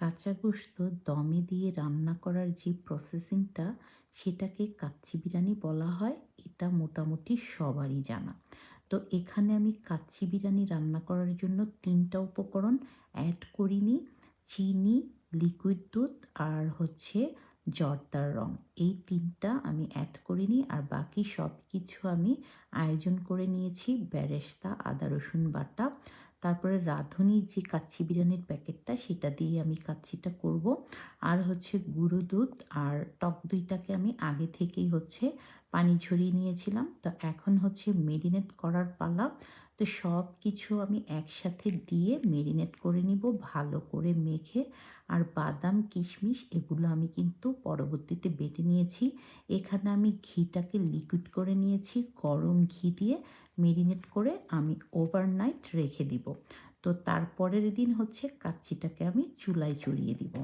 কাঁচা গোশত দমে দিয়ে রান্না করার যে প্রসেসিংটা সেটাকে কাচ্চি বিরিয়ানি বলা হয়। এটা মোটামুটি সবারই জানা। তো এখানে আমি কাচ্চি বিরিয়ানি রান্না করার জন্য ৩ টা উপকরণ অ্যাড করিনি। চিনি, লিকুইড দুধ আর হচ্ছে জর্দার রং। এই ৩ টা আমি অ্যাড করিনি। আর বাকি সবকিছু আমি আয়োজন করে নিয়েছি। বেরেস্তা, আদা রসুন বাটা, তারপরে রাঁধুনির যে কাচ্চি বিরিয়ানির প্যাকেটটা সেটা দিয়ে আমি কাচ্চিটা করব। আর হচ্ছে গুঁড়ো দুধ আর টক দইটাকে আমি আগে থেকেই হচ্ছে পানি ঝরিয়ে নিয়েছিলাম। তো এখন হচ্ছে মেরিনেট করার পালা। তো সব কিছু আমি একসাথে দিয়ে মেরিনেট করে নিব ভালো করে মেখে। আর বাদাম, কিশমিশ এগুলো আমি কিন্তু পরবর্তীতে বেটে নিয়েছি। এখানে আমি ঘিটাকে লিকুইড করে নিয়েছি। গরম ঘি দিয়ে মেরিনেট করে আমি ওভারনাইট রেখে দিব। তো তারপরের দিন হচ্ছে কাচ্চিটাকে আমি চুলায় চড়িয়ে দিব।